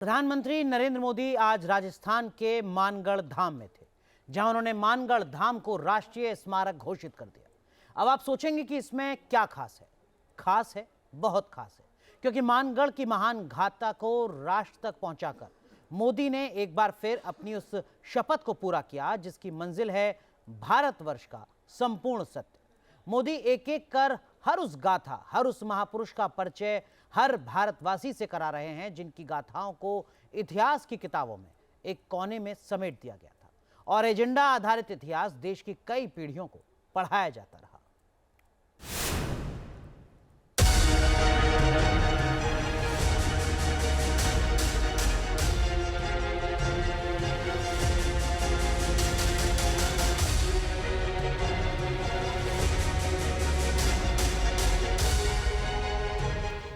प्रधानमंत्री नरेंद्र मोदी आज राजस्थान के मानगढ़ धाम में थे, जहां उन्होंने मानगढ़ धाम को राष्ट्रीय स्मारक घोषित कर दिया। अब आप सोचेंगे कि इसमें क्या खास है। खास है, बहुत खास है, क्योंकि मानगढ़ की महान गाथा को राष्ट्र तक पहुंचाकर मोदी ने एक बार फिर अपनी उस शपथ को पूरा किया जिसकी मंजिल है भारतवर्ष का संपूर्ण सत्य। मोदी एक एक कर हर उस गाथा, हर उस महापुरुष का परिचय हर भारतवासी से करा रहे हैं जिनकी गाथाओं को इतिहास की किताबों में एक कोने में समेट दिया गया था और एजेंडा आधारित इतिहास देश की कई पीढ़ियों को पढ़ाया जाता रहा।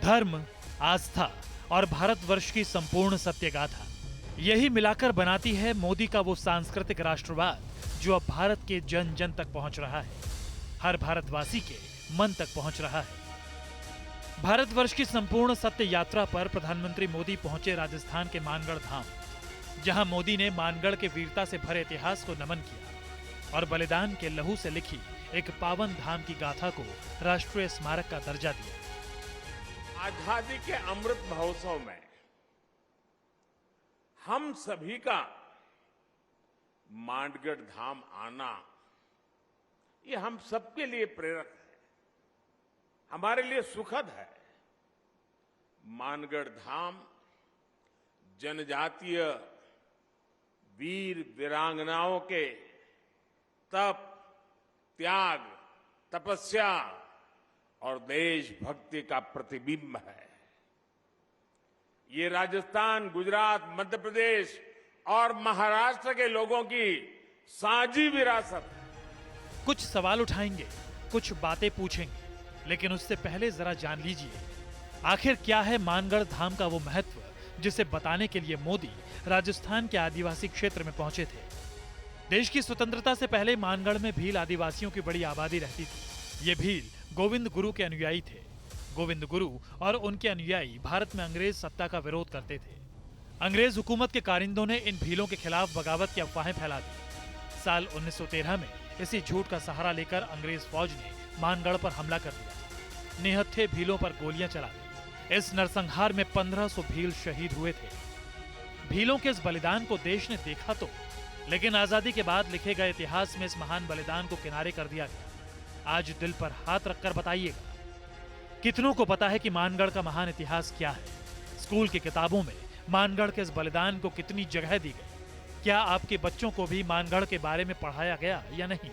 धर्म, आस्था और भारतवर्ष की संपूर्ण सत्य गाथा, यही मिलाकर बनाती है मोदी का वो सांस्कृतिक राष्ट्रवाद जो अब भारत के जन जन तक पहुंच रहा है, हर भारतवासी के मन तक पहुंच रहा है। भारतवर्ष की संपूर्ण सत्य यात्रा पर प्रधानमंत्री मोदी पहुंचे राजस्थान के मानगढ़ धाम, जहां मोदी ने मानगढ़ के वीरता से भरे इतिहास को नमन किया और बलिदान के लहू से लिखी एक पावन धाम की गाथा को राष्ट्रीय स्मारक का दर्जा दिया। आजादी के अमृत महोत्सव में हम सभी का मानगढ़ धाम आना, ये हम सबके लिए प्रेरक है, हमारे लिए सुखद है। मानगढ़ धाम जनजातीय वीर वीरांगनाओं के तप, त्याग, तपस्या और देशभक्ति का प्रतिबिंब है। ये राजस्थान, गुजरात, मध्य प्रदेश और महाराष्ट्र के लोगों की साझी विरासत है। कुछ सवाल उठाएंगे, कुछ बातें पूछेंगे, लेकिन उससे पहले जरा जान लीजिए आखिर क्या है मानगढ़ धाम का वो महत्व जिसे बताने के लिए मोदी राजस्थान के आदिवासी क्षेत्र में पहुंचे थे। देश की स्वतंत्रता से पहले मानगढ़ में भील आदिवासियों की बड़ी आबादी रहती थी। ये भील गोविंद गुरु के अनुयायी थे। गोविंद गुरु और उनके अनुयायी भारत में अंग्रेज सत्ता का विरोध करते थे। अंग्रेज हुकूमत के कारिंदों ने इन भीलों के खिलाफ बगावत की अफवाहें फैला दी। साल 1913 में इसी झूठ का सहारा लेकर अंग्रेज फौज ने मानगढ़ पर हमला कर दिया। निहत्थे भीलों पर गोलियां चला दी। इस नरसंहार में 1500 भील शहीद हुए थे। भीलों के इस बलिदान को देश ने देखा तो, लेकिन आजादी के बाद लिखे गए इतिहास में इस महान बलिदान को किनारे कर दिया गया। आज दिल पर हाथ रखकर बताइएगा, कितनों को पता है कि मानगढ़ का महान इतिहास क्या है? स्कूल की किताबों में मानगढ़ के इस बलिदान को कितनी जगह दी गई? क्या आपके बच्चों को भी मानगढ़ के बारे में पढ़ाया गया या नहीं?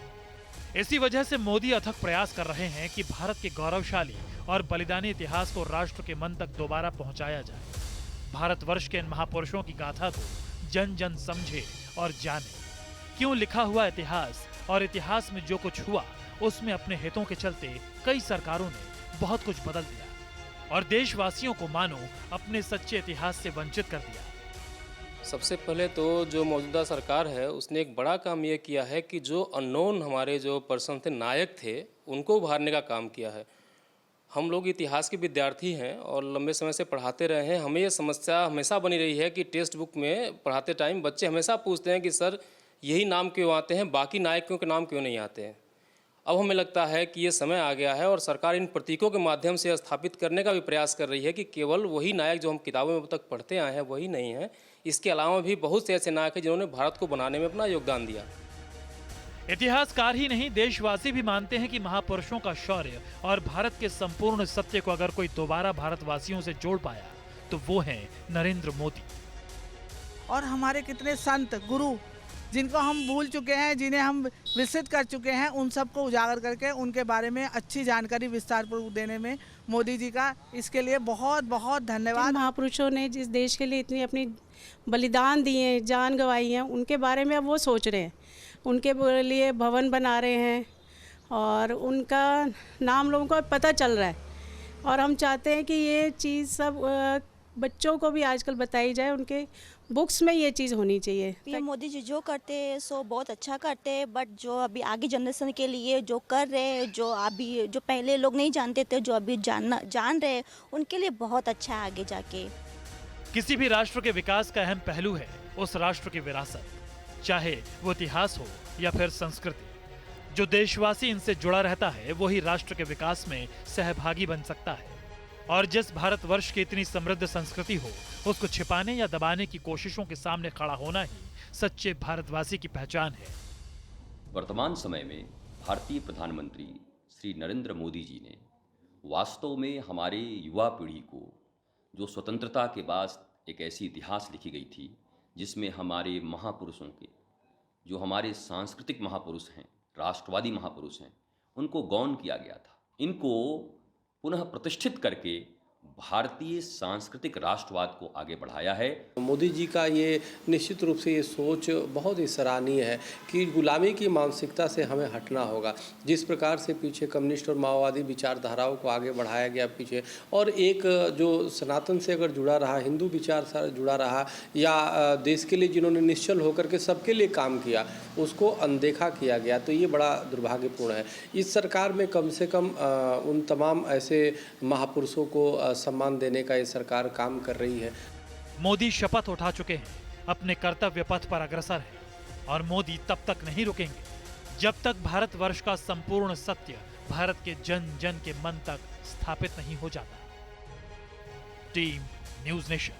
इसी वजह से मोदी अथक प्रयास कर रहे हैं कि भारत के गौरवशाली और बलिदानी इतिहास को राष्ट्र के मन तक दोबारा पहुंचाया जाए। भारतवर्ष के इन महापुरुषों की गाथा को जन जन समझे और जाने। क्यों लिखा हुआ इतिहास और इतिहास में जो कुछ हुआ उसमें अपने हितों के चलते कई सरकारों ने बहुत कुछ बदल दिया और देशवासियों को मानो अपने सच्चे इतिहास से वंचित कर दिया। सबसे पहले तो जो मौजूदा सरकार है उसने एक बड़ा काम यह किया है कि जो अननोन हमारे जो पर्सन थे, नायक थे, उनको उभारने का काम किया है। हम लोग इतिहास के विद्यार्थी हैं और लंबे समय से पढ़ाते रहे हैं। हमें ये समस्या हमेशा बनी रही है कि टेक्स्ट बुक में पढ़ाते टाइम बच्चे हमेशा पूछते हैं कि सर यही नाम क्यों आते हैं, बाकी नायकों के नाम क्यों नहीं आते हैं। अब हमें लगता है कि ये समय आ गया है और सरकार इन प्रतीकों के माध्यम से स्थापित करने का भी प्रयास कर रही है कि केवल वही नायक जो हम किताबों में अब तक पढ़ते आए हैं वही नहीं है, इसके अलावा भी बहुत से ऐसे नायक हैं जिन्होंने भारत को बनाने में अपना योगदान दिया। इतिहासकार ही नहीं, देशवासी भी मानते हैं कि महापुरुषों का शौर्य और भारत के संपूर्ण सत्य को अगर कोई दोबारा भारतवासियों से जोड़ पाया तो वो है नरेंद्र मोदी। और हमारे कितने संत गुरु जिनको हम भूल चुके हैं, जिन्हें हम विस्मृत कर चुके हैं, उन सबको उजागर करके उनके बारे में अच्छी जानकारी विस्तारपूर्वक देने में मोदी जी का इसके लिए बहुत बहुत धन्यवाद। महापुरुषों ने जिस देश के लिए इतनी अपनी बलिदान दिए, जान गंवाई है, उनके बारे में अब वो सोच रहे हैं, उनके लिए भवन बना रहे हैं और उनका नाम लोगों को पता चल रहा है। और हम चाहते हैं कि ये चीज़ सब बच्चों को भी आजकल बताई जाए, उनके बुक्स में ये चीज़ होनी चाहिए। पीएम मोदी जी जो करते हैं सो बहुत अच्छा करते हैं, बट जो अभी आगे जनरेशन के लिए जो कर रहे हैं, जो अभी जो पहले लोग नहीं जानते थे, जो अभी जान रहे हैं, उनके लिए बहुत अच्छा है आगे जाके। किसी भी राष्ट्र के विकास का अहम पहलू है उस राष्ट्र की विरासत, चाहे वो इतिहास हो या फिर संस्कृति। जो देशवासी इनसे जुड़ा रहता है वही राष्ट्र के विकास में सहभागी बन सकता है। और जिस भारतवर्ष की इतनी समृद्ध संस्कृति हो, उसको छिपाने या दबाने की कोशिशों के सामने खड़ा होना ही सच्चे भारतवासी की पहचान है। वर्तमान समय में भारतीय प्रधानमंत्री श्री नरेंद्र मोदी जी ने वास्तव में हमारे युवा पीढ़ी को, जो स्वतंत्रता के बाद एक ऐसी इतिहास लिखी गई थी जिसमें हमारे महापुरुषों के, जो हमारे सांस्कृतिक महापुरुष हैं, राष्ट्रवादी महापुरुष हैं, उनको गौण किया गया था। इनको पुनः प्रतिष्ठित करके भारतीय सांस्कृतिक राष्ट्रवाद को आगे बढ़ाया है। मोदी जी का ये निश्चित रूप से ये सोच बहुत ही सराहनीय है कि गुलामी की मानसिकता से हमें हटना होगा। जिस प्रकार से पीछे कम्युनिस्ट और माओवादी विचारधाराओं को आगे बढ़ाया गया पीछे, और एक जो सनातन से अगर जुड़ा रहा, हिंदू विचार से जुड़ा रहा, या देश के लिए जिन्होंने निश्चल होकर के सबके लिए काम किया, उसको अनदेखा किया गया, तो ये बड़ा दुर्भाग्यपूर्ण है। इस सरकार में कम से कम उन तमाम ऐसे महापुरुषों को सम्मान देने का ये सरकार काम कर रही है। मोदी शपथ उठा चुके हैं, अपने कर्तव्य पथ पर अग्रसर हैं और मोदी तब तक नहीं रुकेंगे जब तक भारतवर्ष का संपूर्ण सत्य भारत के जन जन के मन तक स्थापित नहीं हो जाता। Team news nation.